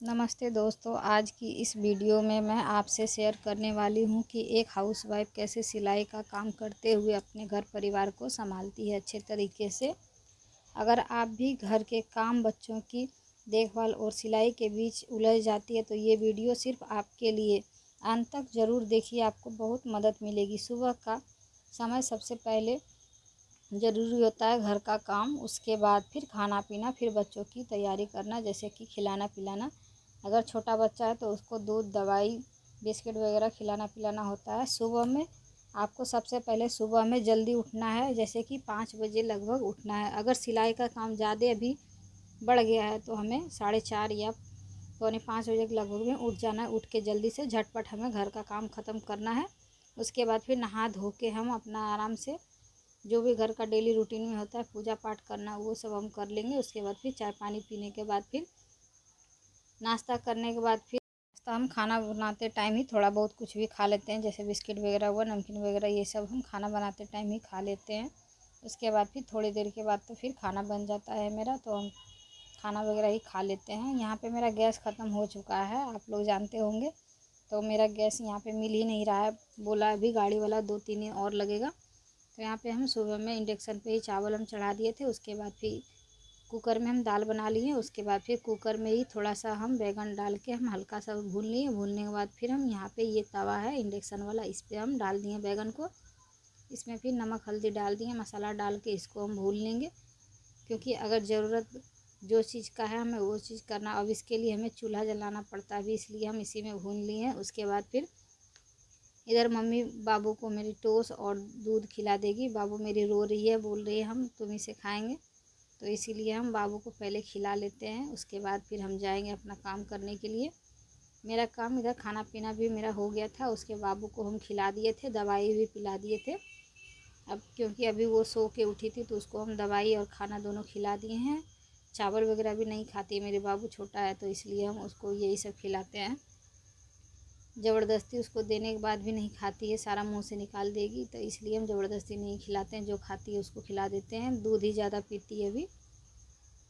नमस्ते दोस्तों, आज की इस वीडियो में मैं आपसे शेयर करने वाली हूं कि एक हाउसवाइफ कैसे सिलाई का काम करते हुए अपने घर परिवार को संभालती है अच्छे तरीके से। अगर आप भी घर के काम, बच्चों की देखभाल और सिलाई के बीच उलझ जाती है तो ये वीडियो सिर्फ आपके लिए। अंत तक ज़रूर देखिए, आपको बहुत मदद मिलेगी। सुबह का समय सबसे पहले ज़रूरी होता है, घर का काम, उसके बाद फिर खाना पीना, फिर बच्चों की तैयारी करना जैसे कि खिलाना पिलाना। अगर छोटा बच्चा है तो उसको दूध, दवाई, बिस्किट वगैरह खिलाना पिलाना होता है। सुबह में आपको सबसे पहले सुबह में जल्दी उठना है, जैसे कि 5 बजे लगभग उठना है। अगर सिलाई का काम ज़्यादा अभी बढ़ गया है तो हमें 4:30 या 4:45 बजे के लगभग में उठ जाना है। उठ के जल्दी से झटपट हमें घर का काम ख़त्म करना है। उसके बाद फिर नहा धो के हम अपना आराम से जो भी घर का डेली रूटीन में होता है, पूजा पाठ करना, वो सब हम कर लेंगे। उसके बाद फिर चाय पानी पीने के बाद फिर नाश्ता करने के बाद फिर नाश्ता हम खाना बनाते टाइम ही थोड़ा बहुत कुछ भी खा लेते हैं, जैसे बिस्किट वगैरह हुआ, नमकीन वगैरह, ये सब हम खाना बनाते टाइम ही खा लेते हैं। उसके बाद फिर थोड़ी देर के बाद तो फिर खाना बन जाता है मेरा, तो हम खाना वगैरह ही खा लेते हैं। यहाँ पे मेरा गैस ख़त्म हो चुका है, आप लोग जानते होंगे। तो मेरा गैस यहाँ पे मिल ही नहीं रहा है, बोला अभी गाड़ी वाला 2-3 दिन और लगेगा। तो यहाँ पे हम सुबह में इंडक्शन पे ही चावल हम चढ़ा दिए थे। उसके बाद फिर कुकर में हम दाल बना लिए। उसके बाद फिर कुकर में ही थोड़ा सा हम बैगन डाल के हम हल्का सा भून लिए। भूनने के बाद फिर हम यहाँ पे ये तवा है इंडक्शन वाला, इस पर हम डाल दिए बैगन को। इसमें फिर नमक हल्दी डाल दिए, मसाला डाल के इसको हम भून लेंगे। क्योंकि अगर ज़रूरत जो चीज़ का है हमें वो चीज़ करना। अब इसके लिए हमें चूल्हा जलाना पड़ता है, अभी इसलिए हम इसी में भून लिए हैं। उसके बाद फिर इधर मम्मी बाबू को मेरी टोस्ट और दूध खिला देगी। बाबू मेरी रो रही है, बोल रही है हम तुम्ही से खाएंगे, तो इसीलिए हम बाबू को पहले खिला लेते हैं। उसके बाद फिर हम जाएंगे अपना काम करने के लिए। मेरा काम इधर खाना पीना भी मेरा हो गया था। उसके बाबू को हम खिला दिए थे, दवाई भी पिला दिए थे। अब क्योंकि अभी वो सो के उठी थी तो उसको हम दवाई और खाना दोनों खिला दिए हैं। चावल वगैरह भी नहीं खाती, मेरे बाबू छोटा है तो इसलिए हम उसको यही सब खिलाते हैं। ज़बरदस्ती उसको देने के बाद भी नहीं खाती है, सारा मुंह से निकाल देगी, तो इसलिए हम ज़बरदस्ती नहीं खिलाते हैं। जो खाती है उसको खिला देते हैं। दूध ही ज़्यादा पीती है अभी।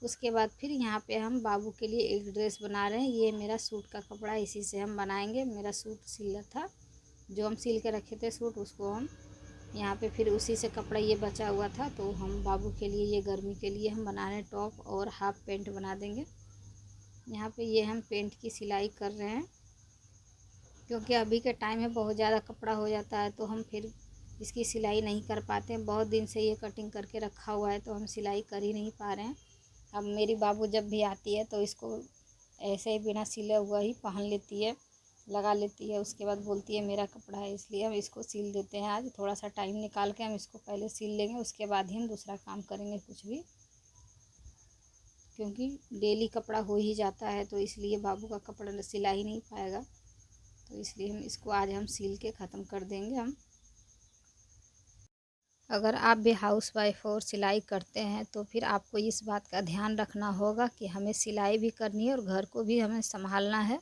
उसके बाद फिर यहाँ पे हम बाबू के लिए एक ड्रेस बना रहे हैं। ये मेरा सूट का कपड़ा है, इसी से हम बनाएंगे। मेरा सूट सिला था, जो हम सिल के रखे थे सूट, उसको हम यहाँ पे फिर उसी से कपड़ा ये बचा हुआ था, तो हम बाबू के लिए ये गर्मी के लिए हम बना रहे हैं। टॉप और हाफ पेंट बना देंगे। यहाँ पे ये हम पेंट की सिलाई कर रहे हैं, क्योंकि अभी के टाइम में बहुत ज़्यादा कपड़ा हो जाता है तो हम फिर इसकी सिलाई नहीं कर पाते हैं। बहुत दिन से ये कटिंग करके रखा हुआ है तो हम सिलाई कर ही नहीं पा रहे हैं। अब मेरी बाबू जब भी आती है तो इसको ऐसे ही बिना सिला हुआ ही पहन लेती है, लगा लेती है। उसके बाद बोलती है मेरा कपड़ा है, इसलिए हम इसको सिल देते हैं। आज थोड़ा सा टाइम निकाल के हम इसको पहले सिल लेंगे, उसके बाद ही हम दूसरा काम करेंगे कुछ भी। क्योंकि डेली कपड़ा हो ही जाता है तो इसलिए बाबू का कपड़ा सिला ही नहीं पाएगा, तो इसलिए हम इसको आज हम सिल के ख़त्म कर देंगे हम। अगर आप भी हाउस वाइफ और सिलाई करते हैं तो फिर आपको इस बात का ध्यान रखना होगा कि हमें सिलाई भी करनी है और घर को भी हमें संभालना है।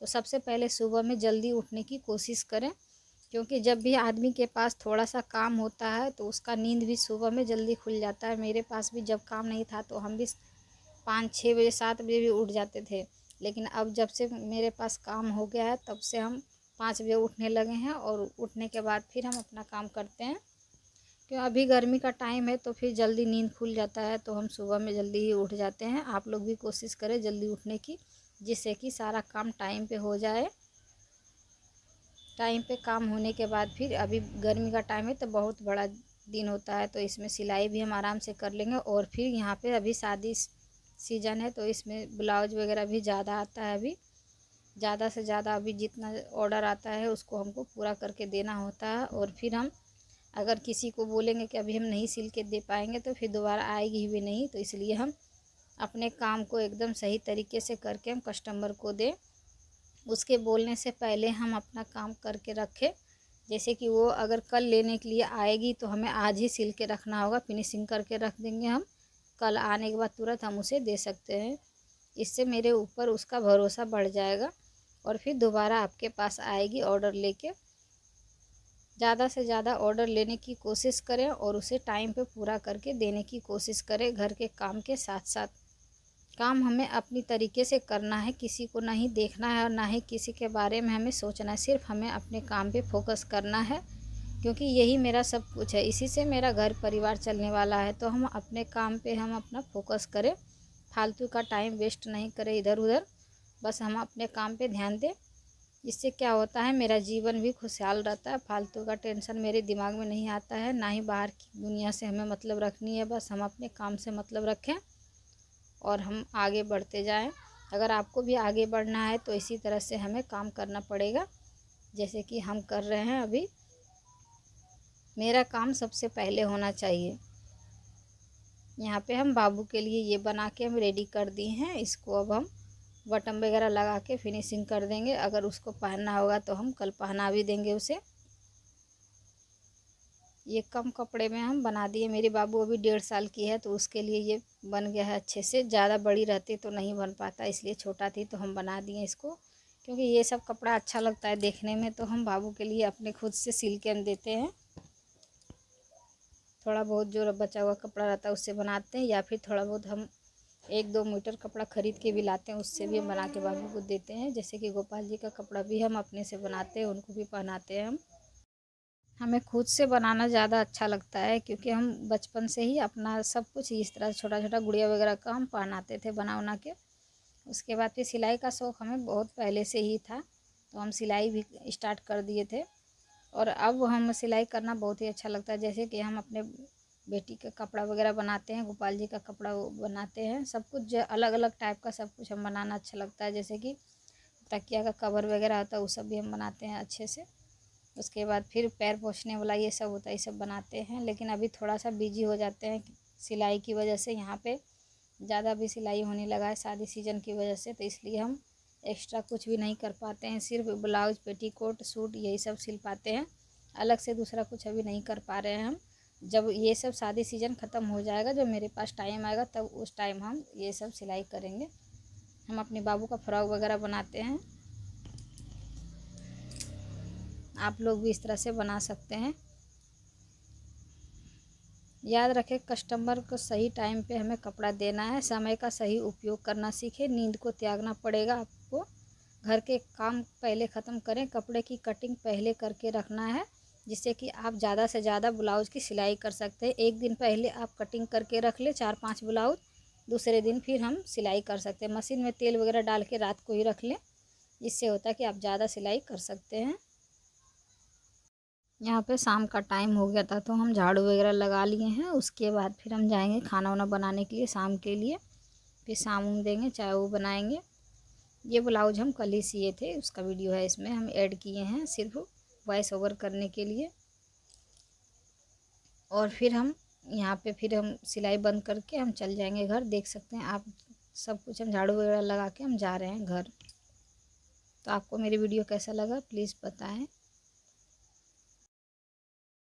तो सबसे पहले सुबह में जल्दी उठने की कोशिश करें, क्योंकि जब भी आदमी के पास थोड़ा सा काम होता है तो उसका नींद भी सुबह में जल्दी खुल जाता है। मेरे पास भी जब काम नहीं था तो हम भी 5-6 बजे 7 बजे भी उठ जाते थे। लेकिन अब जब से मेरे पास काम हो गया है तब से हम 5 बजे उठने लगे हैं, और उठने के बाद फिर हम अपना काम करते हैं। क्यों अभी गर्मी का टाइम है तो फिर जल्दी नींद खुल जाता है, तो हम सुबह में जल्दी ही उठ जाते हैं। आप लोग भी कोशिश करें जल्दी उठने की, जिससे कि सारा काम टाइम पे हो जाए। टाइम पे काम होने के बाद फिर अभी गर्मी का टाइम है तो बहुत बड़ा दिन होता है, तो इसमें सिलाई भी हम आराम से कर लेंगे। और फिर यहाँ पे अभी शादी सीजन है तो इसमें ब्लाउज वगैरह भी ज़्यादा आता है। अभी ज़्यादा से ज़्यादा अभी जितना ऑर्डर आता है उसको हमको पूरा करके देना होता है। और फिर हम अगर किसी को बोलेंगे कि अभी हम नहीं सिल के दे पाएंगे तो फिर दोबारा आएगी भी नहीं, तो इसलिए हम अपने काम को एकदम सही तरीके से करके हम कस्टमर को दें। उसके बोलने से पहले हम अपना काम करके रखें। जैसे कि वो अगर कल लेने के लिए आएगी तो हमें आज ही सिल के रखना होगा, फिनिशिंग करके रख देंगे हम। कल आने के बाद तुरंत हम उसे दे सकते हैं। इससे मेरे ऊपर उसका भरोसा बढ़ जाएगा और फिर दोबारा आपके पास आएगी ऑर्डर लेके। ज़्यादा से ज़्यादा ऑर्डर लेने की कोशिश करें और उसे टाइम पे पूरा करके देने की कोशिश करें, घर के काम के साथ साथ। काम हमें अपनी तरीके से करना है, किसी को नहीं देखना है और ना ही किसी के बारे में हमें सोचना है। सिर्फ हमें अपने काम पे फोकस करना है, क्योंकि यही मेरा सब कुछ है, इसी से मेरा घर परिवार चलने वाला है। तो हम अपने काम पे हम अपना फोकस करें, फालतू का टाइम वेस्ट नहीं करें इधर उधर, बस हम अपने काम पे ध्यान दें। इससे क्या होता है, मेरा जीवन भी खुशहाल रहता है, फालतू का टेंशन मेरे दिमाग में नहीं आता है, ना ही बाहर की दुनिया से हमें मतलब रखनी है। बस हम अपने काम से मतलब रखें और हम आगे बढ़ते जाएं। अगर आपको भी आगे बढ़ना है तो इसी तरह से हमें काम करना पड़ेगा, जैसे कि हम कर रहे हैं अभी। मेरा काम सबसे पहले होना चाहिए। यहाँ पे हम बाबू के लिए ये बना के हम रेडी कर दिए हैं। इसको अब हम बटन वगैरह लगा के फिनिशिंग कर देंगे। अगर उसको पहनना होगा तो हम कल पहना भी देंगे उसे। ये कम कपड़े में हम बना दिए। मेरी बाबू अभी 1.5 साल की है तो उसके लिए ये बन गया है अच्छे से। ज़्यादा बड़ी रहती तो नहीं बन पाता, इसलिए छोटा थी तो हम बना दिए इसको, क्योंकि ये सब कपड़ा अच्छा लगता है देखने में। तो हम बाबू के लिए अपने खुद से सिल के हम देते हैं। थोड़ा बहुत जो बचा हुआ कपड़ा रहता है उससे बनाते हैं, या फिर थोड़ा बहुत हम 1-2 मीटर कपड़ा ख़रीद के भी लाते हैं, उससे भी हम बना के बाबू को देते हैं। जैसे कि गोपाल जी का कपड़ा भी हम अपने से बनाते हैं, उनको भी पहनाते हैं हम। हमें खुद से बनाना ज़्यादा अच्छा लगता है, क्योंकि हम बचपन से ही अपना सब कुछ इस तरह छोटा छोटा गुड़िया वगैरह का हम पहनाते थे बना के। उसके बाद फिर सिलाई का शौक़ हमें बहुत पहले से ही था, तो हम सिलाई भी स्टार्ट कर दिए थे। और अब हम सिलाई करना बहुत ही अच्छा लगता है। जैसे कि हम अपने बेटी का कपड़ा वगैरह बनाते हैं, गोपाल जी का कपड़ा बनाते हैं, सब कुछ जो अलग अलग टाइप का सब कुछ हम बनाना अच्छा लगता है। जैसे कि तकिया का कवर वगैरह होता है वो सब भी हम बनाते हैं अच्छे से। उसके बाद फिर पैर पोंछने वाला ये सब होता है, ये सब बनाते हैं। लेकिन अभी थोड़ा सा बिजी हो जाते हैं सिलाई की वजह से। यहाँ पे ज़्यादा भी सिलाई होने लगा है शादी सीजन की वजह से, तो इसलिए हम एक्स्ट्रा कुछ भी नहीं कर पाते हैं। सिर्फ ब्लाउज, पेटीकोट, सूट यही सब सिल पाते हैं। अलग से दूसरा कुछ अभी नहीं कर पा रहे हैं हम। जब ये सब शादी सीजन ख़त्म हो जाएगा, जब मेरे पास टाइम आएगा, तब उस टाइम हम ये सब सिलाई करेंगे। हम अपने बाबू का फ्रॉक वगैरह बनाते हैं। आप लोग भी इस तरह से बना सकते हैं। याद रखें, कस्टमर को सही टाइम पे हमें कपड़ा देना है। समय का सही उपयोग करना सीखें। नींद को त्यागना पड़ेगा आपको। घर के काम पहले ख़त्म करें। कपड़े की कटिंग पहले करके रखना है, जिससे कि आप ज़्यादा से ज़्यादा ब्लाउज़ की सिलाई कर सकते हैं। एक दिन पहले आप कटिंग करके रख ले 4-5 ब्लाउज, दूसरे दिन फिर हम सिलाई कर सकते हैं। मशीन में तेल वगैरह डाल के रात को ही रख लें, इससे होता है कि आप ज़्यादा सिलाई कर सकते हैं। यहाँ पे शाम का टाइम हो गया था तो हम झाड़ू वगैरह लगा लिए हैं। उसके बाद फिर हम जाएंगे खाना वाना बनाने के लिए शाम के लिए। फिर शाम देंगे, चाय वो बनाएंगे। ये ब्लाउज हम कल ही सिए थे, उसका वीडियो है इसमें, हम ऐड किए हैं सिर्फ वॉइस ओवर करने के लिए। और फिर हम यहाँ पे फिर हम सिलाई बंद करके हम चल जाएंगे घर। देख सकते हैं आप, सब कुछ हम झाड़ू वगैरह लगा के हम जा रहे हैं घर। तो आपको मेरी वीडियो कैसा लगा प्लीज़ बताएं।